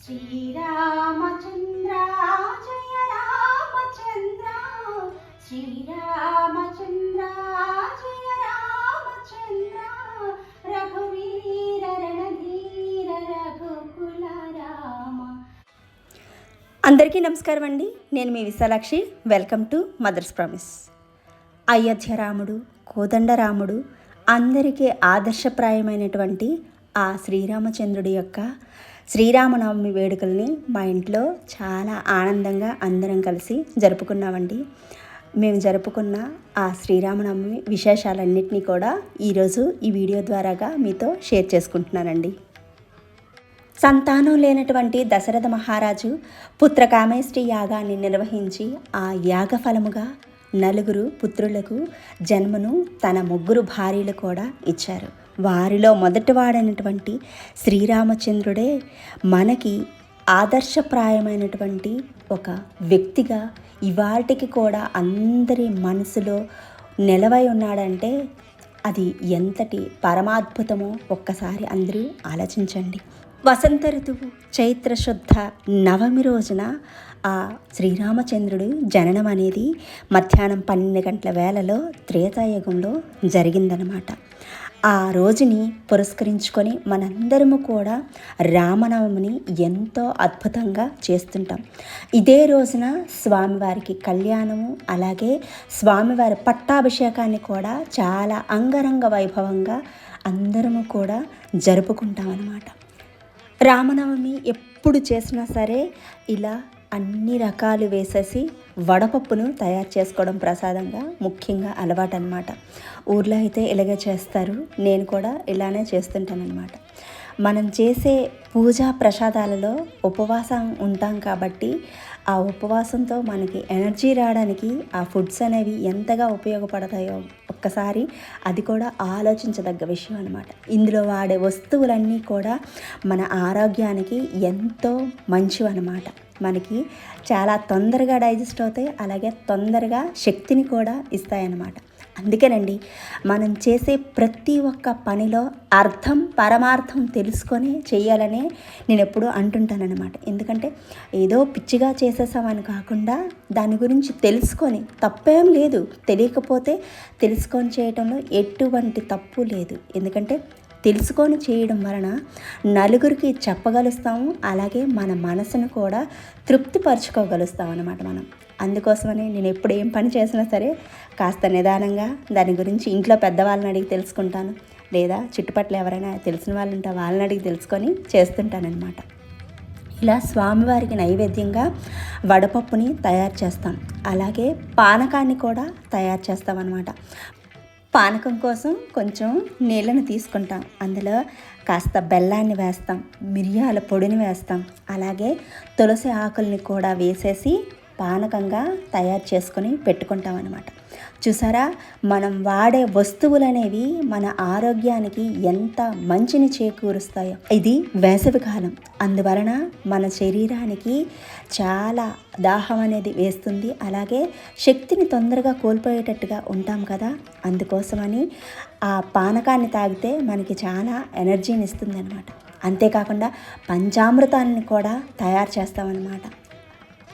శ్రీరామచంద్ర జయ రామచంద్ర శ్రీరామచంద్ర జయ రామచంద్ర రఘువీర రణధీర రఘుకుల రామ. అందరికీ నమస్కారం అండి. నేను మీ Vishalakshi. Welcome to mother's promise. Ayodhya రాముడు, కోదండరాముడు, అందరికీ ఆదర్శప్రాయమైనటువంటి ఆ శ్రీరామచంద్రుడి యొక్క శ్రీరామనవమి వేడుకల్ని మా ఇంట్లో చాలా ఆనందంగా అందరం కలిసి జరుపుకున్నామండి. మేము జరుపుకున్న ఆ శ్రీరామనవమి విశేషాలన్నింటినీ కూడా ఈరోజు ఈ వీడియో ద్వారాగా మీతో షేర్ చేసుకుంటున్నానండి. సంతానం లేనటువంటి దశరథ మహారాజు పుత్రకామేష్టి యాగాన్ని నిర్వహించి ఆ యాగ ఫలముగా నలుగురు పుత్రులకు జన్మను తన ముగ్గురు భార్యలు కూడా ఇచ్చారు. వారిలో మొదటివాడైనటువంటి శ్రీరామచంద్రుడే మనకి ఆదర్శప్రాయమైనటువంటి ఒక వ్యక్తిగా ఇవాటికి కూడా అందరి మనసులో నిలవై ఉన్నాడంటే అది ఎంతటి పరమాద్భుతమో ఒక్కసారి అందరూ ఆలోచించండి. వసంత ఋతువు చైత్ర శుద్ధ నవమి రోజున ఆ శ్రీరామచంద్రుడు జననం అనేది మధ్యాహ్నం 12 గంటల వేళలో త్రేతాయుగంలో జరిగిందనమాట. ఆ రోజుని పురస్కరించుకొని మనందరము కూడా రామనవమిని ఎంతో అద్భుతంగా చేస్తుంటాం. ఇదే రోజున స్వామివారికి కళ్యాణము, అలాగే స్వామివారి పట్టాభిషేకాన్ని కూడా చాలా అంగరంగ వైభవంగా అందరము కూడా జరుపుకుంటాం అన్నమాట. రామనవమి ఎప్పుడు చేసినా సరే ఇలా అన్ని రకాలు వేసేసి వడపప్పును తయారు చేసుకోవడం ప్రసాదంగా ముఖ్యంగా అలవాటు అనమాట. ఊర్లో అయితే ఇలాగే చేస్తారు, నేను కూడా ఇలానే చేస్తుంటానన్నమాట. మనం చేసే పూజా ప్రసాదాలలో ఉపవాసం ఉంటాం కాబట్టి ఆ ఉపవాసంతో మనకి ఎనర్జీ రావడానికి ఆ ఫుడ్స్ అనేవి ఎంతగా ఉపయోగపడతాయో ఒక్కసారి అది కూడా ఆలోచించదగ్గ విషయం అనమాట. ఇందులో వాడే వస్తువులన్నీ కూడా మన ఆరోగ్యానికి ఎంతో మంచివి అనమాట. మనకి చాలా తొందరగా డైజెస్ట్ అవుతాయి, అలాగే తొందరగా శక్తిని కూడా ఇస్తాయన్నమాట. అందుకేనండి మనం చేసే ప్రతి ఒక్క పనిలో అర్థం పరమార్థం తెలుసుకొని చేయాలనే నేను ఎప్పుడూ అంటుంటానన్నమాట. ఎందుకంటే ఏదో పిచ్చిగా చేసేసామని కాకుండా దాని గురించి తెలుసుకొని, తప్పేం లేదు, తెలియకపోతే తెలుసుకొని చేయటంలో ఎటువంటి తప్పు లేదు. ఎందుకంటే తెలుసుకొని చేయడం వలన నలుగురికి చెప్పగలుస్తాము, అలాగే మన మనసును కూడా తృప్తిపరచుకోగలుస్తాం అన్నమాట మనం. అందుకోసమని నేను ఎప్పుడు ఏం పని చేసినా సరే కాస్త నిదానంగా దాని గురించి ఇంట్లో పెద్దవాళ్ళని అడిగి తెలుసుకుంటాను, లేదా చుట్టుపక్కల ఎవరైనా తెలిసిన వాళ్ళు ఉంటే వాళ్ళని అడిగి తెలుసుకొని చేస్తుంటానన్నమాట. ఇలా స్వామివారికి నైవేద్యంగా వడపప్పుని తయారు చేస్తాం, అలాగే పానకాన్ని కూడా తయారు చేస్తామన్నమాట. పానకం కోసం కొంచెం నీళ్ళను తీసుకుంటాం, అందులో కాస్త బెల్లాన్ని వేస్తాం, మిరియాల పొడిని వేస్తాం, అలాగే తులసి ఆకుల్ని కూడా వేసేసి పానకంగా తయారు చేసుకొని పెట్టుకుంటాం అన్నమాట. చూసారా, మనం వాడే వస్తువులు అనేవి మన ఆరోగ్యానికి ఎంత మంచిని చేకూరుస్తాయో. ఇది వేసవికాలం, అందువలన మన శరీరానికి చాలా దాహం అనేది వేస్తుంది, అలాగే శక్తిని తొందరగా కోల్పోయేటట్టుగా ఉంటాం కదా. అందుకోసమని ఆ పానకాన్ని తాగితే మనకి చాలా ఎనర్జీని ఇస్తుంది అనమాట. అంతేకాకుండా పంచామృతాన్ని కూడా తయారు చేస్తామన్నమాట.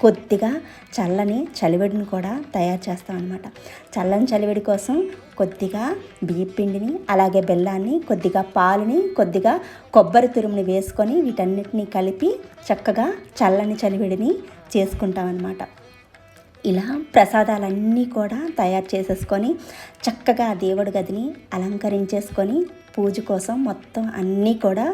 కొద్దిగా చల్లని చలివిడిని కూడా తయారు చేస్తాం అనమాట. చల్లని చలివిడి కోసం కొద్దిగా బియ్యం పిండిని, అలాగే బెల్లాన్ని, కొద్దిగా పాలుని, కొద్దిగా కొబ్బరి తురుముని వేసుకొని వీటన్నిటిని కలిపి చక్కగా చల్లని చలివిడిని చేసుకుంటాం అనమాట. ఇలా ప్రసాదాలన్నీ కూడా తయారు చేసేసుకొని చక్కగా దేవుడి గదిని అలంకరించేసుకొని పూజ కోసం మొత్తం అన్నీ కూడా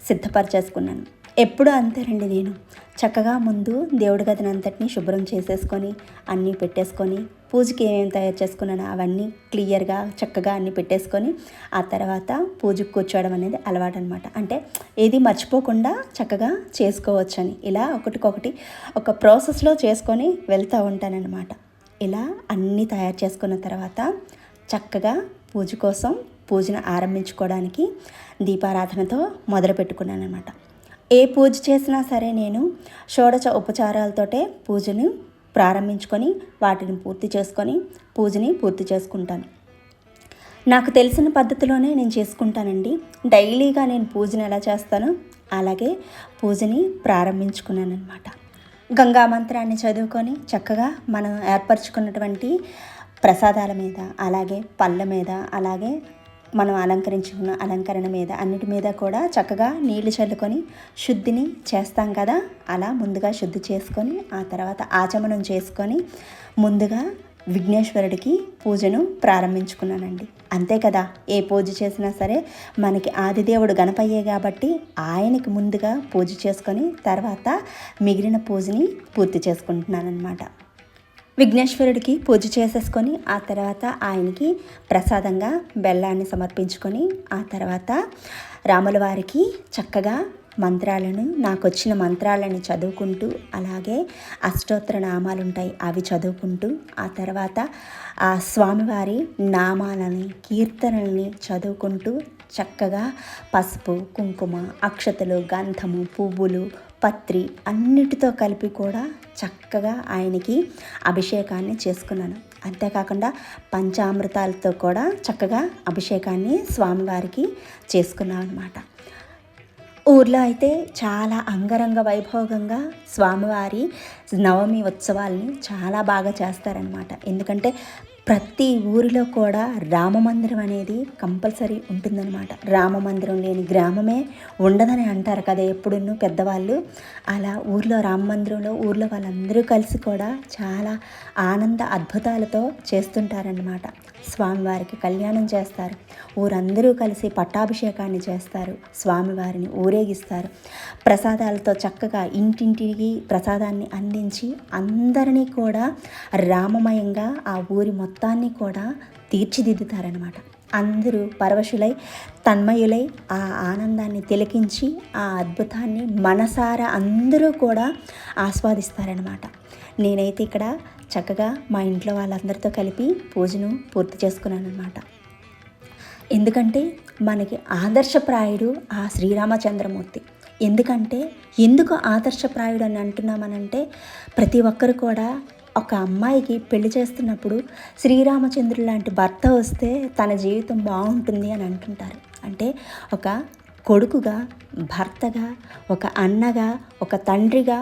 సిద్ధపరచేసుకున్నాను. ఎప్పుడు అంతేనండి, నేను చక్కగా ముందు దేవుడి గదిని అంతటినీ శుభ్రం చేసేసుకొని అన్నీ పెట్టేసుకొని పూజకి ఏమేమి తయారు చేసుకున్నానో అవన్నీ క్లియర్గా చక్కగా అన్నీ పెట్టేసుకొని ఆ తర్వాత పూజకు కూర్చోవడం అనేది అలవాటు అనమాట. అంటే ఏది మర్చిపోకుండా చక్కగా చేసుకోవచ్చని ఇలా ఒకటికొకటి ఒక ప్రాసెస్లో చేసుకొని వెళ్తూ ఉంటానన్నమాట. ఇలా అన్నీ తయారు చేసుకున్న తర్వాత చక్కగా పూజ కోసం పూజను ఆరంభించుకోవడానికి దీపారాధనతో మొదలు పెట్టుకున్నాను అనమాట. ఏ పూజ చేసినా సరే నేను షోడశ ఉపచారాలతోటే పూజను ప్రారంభించుకొని వాటిని పూర్తి చేసుకొని పూజని పూర్తి చేసుకుంటాను. నాకు తెలిసిన పద్ధతిలోనే నేను చేసుకుంటానండి. డైలీగా నేను పూజను ఎలా చేస్తానో అలాగే పూజని ప్రారంభించుకున్నాను అనమాట. గంగా మంత్రాన్ని చదువుకొని చక్కగా మనం ఏర్పరచుకున్నటువంటి ప్రసాదాల మీద, అలాగే పళ్ళ మీద, అలాగే మనం అలంకరించుకున్న అలంకరణ మీద, అన్నిటి మీద కూడా చక్కగా నీళ్లు చల్లుకొని శుద్ధిని చేస్తాం కదా, అలా ముందుగా శుద్ధి చేసుకొని ఆ తర్వాత ఆచమనం చేసుకొని ముందుగా విఘ్నేశ్వరుడికి పూజను ప్రారంభించుకున్నానండి. అంతే కదా, ఏ పూజ చేసినా సరే మనకి ఆదిదేవుడు గణపయ్యే కాబట్టి ఆయనకి ముందుగా పూజ చేసుకొని తర్వాత మిగిలిన పూజని పూర్తి చేసుకుంటున్నాను అనమాట. విఘ్నేశ్వరుడికి పూజ చేసేసుకొని ఆ తర్వాత ఆయనకి ప్రసాదంగా బెల్లాన్ని సమర్పించుకొని ఆ తర్వాత రాముల వారికి చక్కగా మంత్రాలను, నాకు వచ్చిన మంత్రాలను చదువుకుంటూ, అలాగే అష్టోత్తర నామాలు ఉంటాయి అవి చదువుకుంటూ ఆ తర్వాత ఆ స్వామివారి నామాలని, కీర్తనల్ని చదువుకుంటూ చక్కగా పసుపు, కుంకుమ, అక్షతలు, గంధము, పువ్వులు, పత్రి అన్నిటితో కలిపి కూడా చక్కగా ఆయనకి అభిషేకాన్ని చేసుకున్నాను. అంతేకాకుండా పంచామృతాలతో కూడా చక్కగా అభిషేకాన్ని స్వామివారికి చేసుకున్నాను అనమాట. ఊర్లో అయితే చాలా అంగరంగ వైభోగంగా స్వామివారి నవమి ఉత్సవాల్ని చాలా బాగా చేస్తారనమాట. ఎందుకంటే ప్రతి ఊరిలో కూడా రామమందిరం అనేది కంపల్సరీ ఉంటుందన్నమాట. రామమందిరం లేని గ్రామమే ఉండదని అంటారు కదా ఎప్పుడున్నూ పెద్దవాళ్ళు. అలా ఊర్లో రామమందిరంలో ఊర్లో వాళ్ళందరూ కలిసి కూడా చాలా ఆనంద అద్భుతాలతో చేస్తుంటారన్నమాట. స్వామివారికి కళ్యాణం చేస్తారు, ఊరందరూ కలిసి పట్టాభిషేకాన్ని చేస్తారు, స్వామివారిని ఊరేగిస్తారు, ప్రసాదాలతో చక్కగా ఇంటింటికి ప్రసాదాన్ని అందించి అందరినీ కూడా రామమయంగా ఆ ఊరి మొత్తాన్ని కూడా తీర్చిదిద్దుతారనమాట. అందరూ పరవశులై తన్మయులై ఆ ఆనందాన్ని తిలకించి ఆ అద్భుతాన్ని మనసారా అందరూ కూడా ఆస్వాదిస్తారనమాట. నేనైతే ఇక్కడ చక్కగా మా ఇంట్లో వాళ్ళందరితో కలిపి పూజను పూర్తి చేసుకున్నాను అనమాట. ఎందుకంటే మనకి ఆదర్శప్రాయుడు ఆ శ్రీరామచంద్రమూర్తి. ఎందుకు ఆదర్శప్రాయుడు అని అంటున్నామనంటే ప్రతి ఒక్కరు కూడా ఒక అమ్మాయికి పెళ్లి చేస్తున్నప్పుడు శ్రీరామచంద్రుడు లాంటి భర్త వస్తే తన జీవితం బాగుంటుంది అని అంటుంటారు. అంటే ఒక కొడుకుగా, భర్తగా, ఒక అన్నగా, ఒక తండ్రిగా,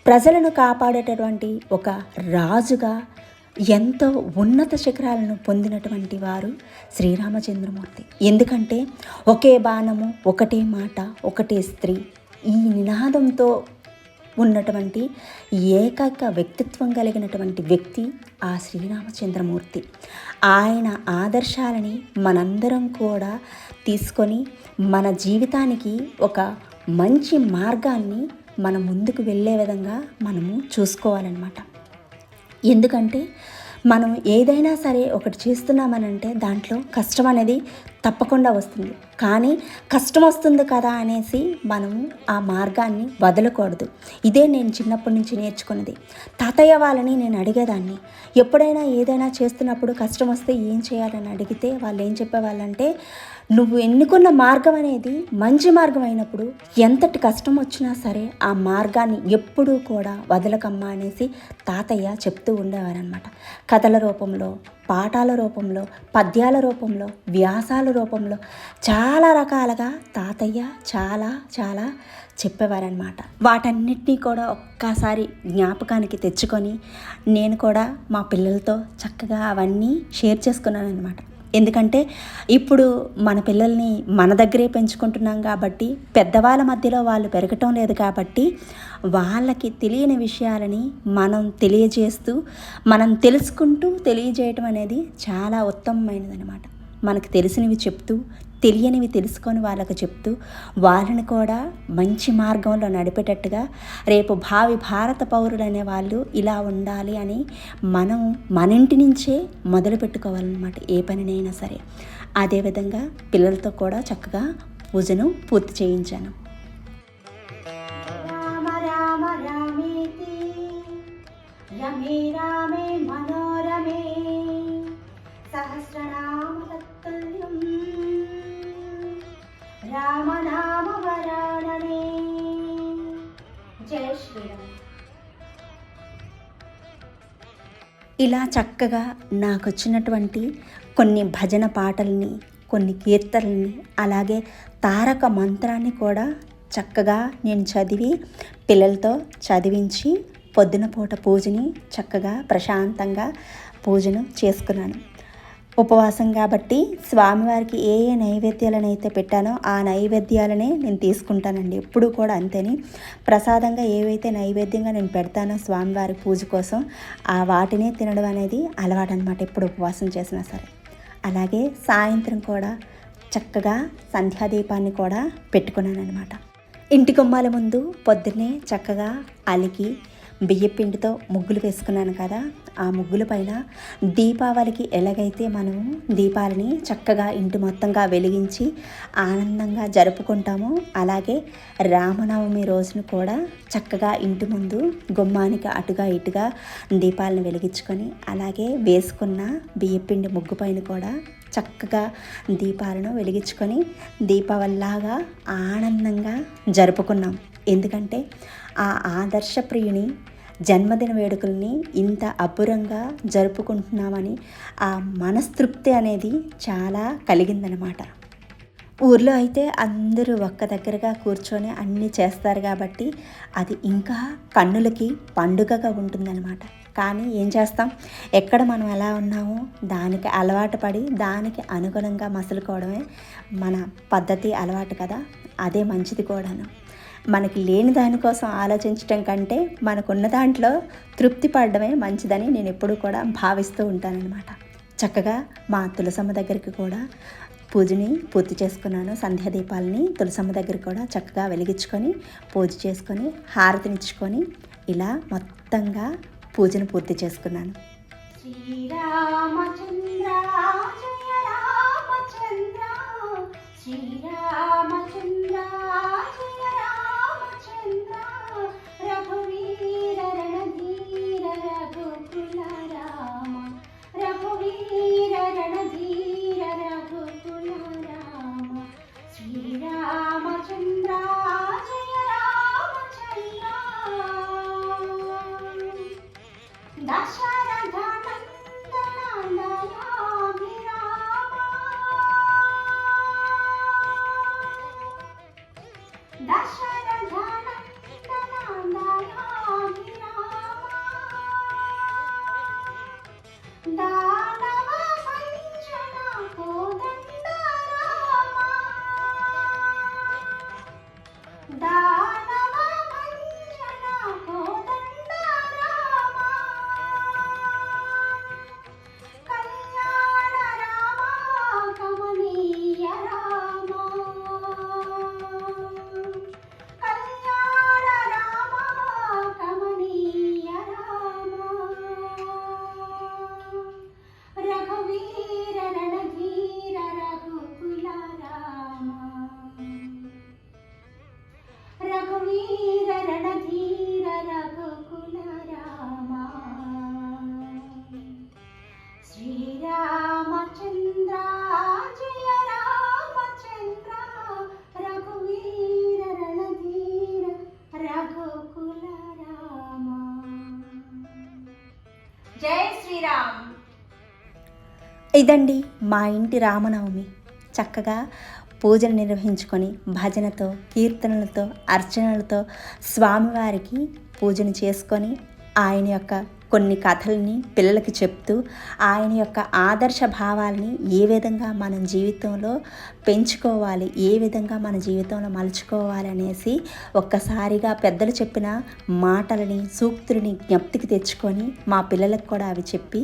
ప్రజలను కాపాడేటటువంటి ఒక రాజుగా ఎంతో ఉన్నత శిఖరాలను పొందినటువంటి వారు శ్రీరామచంద్రమూర్తి. ఎందుకంటే ఒకే బాణము, ఒకటే మాట, ఒకటే స్త్రీ, ఈ నినాదంతో ఉన్నటువంటి ఏకైక వ్యక్తిత్వం కలిగినటువంటి వ్యక్తి ఆ శ్రీరామచంద్రమూర్తి. ఆయన ఆదర్శాలని మనందరం కూడా తీసుకొని మన జీవితానికి ఒక మంచి మార్గాన్ని మన ముందుకు వెళ్ళే విధంగా మనము చూసుకోవాలన్నమాట. ఎందుకంటే మనం ఏదైనా సరే ఒకటి చేస్తున్నామనంటే దాంట్లో కష్టం అనేది తప్పకుండా వస్తుంది. కానీ కష్టం వస్తుంది కదా అనేసి మనము ఆ మార్గాన్ని వదలకూడదు. ఇదే నేను చిన్నప్పటి నుంచి నేర్చుకున్నది. తాతయ్య వాళ్ళని నేను అడిగేదాన్ని, ఎప్పుడైనా ఏదైనా చేస్తున్నప్పుడు కష్టం వస్తే ఏం చేయాలని అడిగితే వాళ్ళు ఏం చెప్పేవాళ్ళంటే, నువ్వు ఎన్నుకున్న మార్గం అనేది మంచి మార్గం అయినప్పుడు ఎంతటి కష్టం వచ్చినా సరే ఆ మార్గాన్ని ఎప్పుడూ కూడా వదలకమ్మా అనేసి తాతయ్య చెప్తూ ఉండేవారనమాట. కథల రూపంలో, పాఠాల రూపంలో, పద్యాల రూపంలో, వ్యాసాల రూపంలో చాలా రకాలుగా తాతయ్య చాలా చెప్పేవారనమాట. వాటన్నిటినీ కూడా ఒక్కసారి జ్ఞాపకానికి తెచ్చుకొని నేను కూడా మా పిల్లలతో చక్కగా అవన్నీ షేర్ చేసుకున్నాను అనమాట. ఎందుకంటే ఇప్పుడు మన పిల్లల్ని మన దగ్గరే పెంచుకుంటున్నాం కాబట్టి పెద్దవాళ్ళ మధ్యలో వాళ్ళు పెరగటం లేదు కాబట్టి వాళ్ళకి తెలియని విషయాలని మనం తెలియజేస్తూ, మనం తెలుసుకుంటూ తెలియజేయటం అనేది చాలా ఉత్తమమైనదనమాట. మనకు తెలిసినవి చెప్తూ, తెలియనివి తెలుసుకొని వాళ్ళకు చెప్తూ వాళ్ళని కూడా మంచి మార్గంలో నడిపేటట్టుగా రేపు భావి భారత పౌరులు అనే వాళ్ళు ఇలా ఉండాలి అని మనం మన ఇంటి నుంచే మొదలు పెట్టుకోవాలన్నమాట ఏ పనినైనా సరే. అదేవిధంగా పిల్లలతో కూడా చక్కగా పూజను పూర్తి చేయించాను. రామ రామ రామేతి రమే రామే మనోరమే సహస్రనామ తత్తుల్యం రామనామ వరాణనే. జై శ్రీరామ్. ఇలా చక్కగా నాకు వచ్చినటువంటి కొన్ని భజన పాటల్ని, కొన్ని కీర్తనల్ని, అలాగే తారక మంత్రాన్ని కూడా చక్కగా నేను చదివి పిల్లలతో చదివించి పొద్దున పూట పూజని చక్కగా ప్రశాంతంగా పూజను చేసుకున్నాను. ఉపవాసం కాబట్టి స్వామివారికి ఏ ఏ నైవేద్యాలను అయితే పెట్టానో ఆ నైవేద్యాలనే నేను తీసుకుంటానండి. ఎప్పుడు కూడా అంతేని ప్రసాదంగా ఏవైతే నైవేద్యంగా నేను పెడతానో స్వామివారి పూజ కోసం ఆ వాటినే తినడం అనేది అలవాటు అనమాట, ఎప్పుడు ఉపవాసం చేసినా సరే. అలాగే సాయంత్రం కూడా చక్కగా సంధ్యాదీపాన్ని కూడా పెట్టుకున్నాను అనమాట. ఇంటి గుమ్మాల ముందు పొద్దున్నే చక్కగా అలికి బియ్యపిండితో ముగ్గులు వేసుకున్నాను కదా, ఆ ముగ్గుల పైన దీపావళికి ఎలాగైతే మనము దీపాలని చక్కగా ఇంటి మొత్తంగా వెలిగించి ఆనందంగా జరుపుకుంటామో అలాగే రామనవమి రోజున కూడా చక్కగా ఇంటి ముందు గుమ్మానికి అటుగా ఇటుగా దీపాలను వెలిగించుకొని అలాగే వేసుకున్న బియ్యపిండి ముగ్గు పైన కూడా చక్కగా దీపాలను వెలిగించుకొని దీపావళిలాగా ఆనందంగా జరుపుకున్నాం. ఎందుకంటే ఆ ఆదర్శప్రియుని జన్మదిన వేడుకల్ని ఇంత అబ్బురంగా జరుపుకుంటున్నామని ఆ మనస్తృప్తి అనేది చాలా కలిగిందనమాట. ఊర్లో అయితే అందరూ ఒక్క దగ్గరగా కూర్చొని అన్నీ చేస్తారు కాబట్టి అది ఇంకా కన్నులకి పండుగగా ఉంటుందన్నమాట. కానీ ఏం చేస్తాం, ఎక్కడ మనం ఎలా ఉన్నామో దానికి అలవాటు పడి దానికి అనుగుణంగా మసులుకోవడమే మన పద్ధతి, అలవాటు కదా. అదే మంచిది కూడాను. మనకి లేని దానికోసం ఆలోచించటం కంటే మనకున్న దాంట్లో తృప్తి పడడమే మంచిదని నేను ఎప్పుడూ కూడా భావిస్తూ ఉంటానన్నమాట. చక్కగా మా తులసమ్మ దగ్గరికి కూడా పూజని పూర్తి చేసుకున్నాను. సంధ్యాదీపాలని తులసమ్మ దగ్గర కూడా చక్కగా వెలిగించుకొని పూజ చేసుకొని హారతినిచ్చుకొని ఇలా మొత్తంగా పూజను పూర్తి చేసుకున్నాను. శ్రీరామచంద్ర జయ రామచంద్ర, శ్రీరామచంద్ర జయ రామచంద్ర, రఘువీర రణధీర రఘుకుల రామ, రఘువీర రణధీర రఘుకుల రామ, శ్రీరామచంద్ర జయ రామచంద్ర. దశరథ నందన దయాభిరామ, దశరథ నందన దయాభిరామ, దానవ భంజన కోదండ రామ, దానవ భంజన కోదండ రామ, కళ్యాణ రామ కమనీయ రామ, కళ్యాణ రామ కమనీయ రామ, రఘువీర రణధీర రఘుకుల రామ, రఘువీర రణధీర రఘుకుల రామ, శ్రీరామచంద్ర జయ రామచంద్ర, రఘువీర రణధీర రఘుకుల రామ. జై శ్రీరామ్. ఇదండి మా ఇంటి రామనవమి. చక్కగా పూజలు నిర్వహించుకొని భజనతో కీర్తనలతో అర్చనలతో స్వామివారికి పూజను చేసుకొని ఆయన యొక్క కొన్ని కథల్ని పిల్లలకి చెప్తూ ఆయన యొక్క ఆదర్శ భావాల్ని ఏ విధంగా మన జీవితంలో పెంచుకోవాలి, ఏ విధంగా మన జీవితంలో మలుచుకోవాలి అనేసి ఒక్కసారిగా పెద్దలు చెప్పిన మాటలని సూక్తులని జ్ఞప్తికి తెచ్చుకొని మా పిల్లలకు కూడా అవి చెప్పి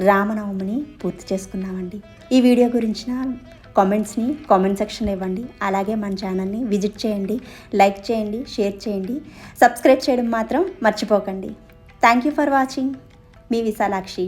రామనవమిని పూర్తి చేసుకున్నామండి. ఈ వీడియో గురించిన కామెంట్స్ని కామెంట్ సెక్షన్లో ఇవ్వండి. అలాగే మన ఛానల్ని విజిట్ చేయండి, లైక్ చేయండి, షేర్ చేయండి, సబ్స్క్రైబ్ చేయడం మాత్రం మర్చిపోకండి. Thank you for watching. మీ విశాలాక్షి.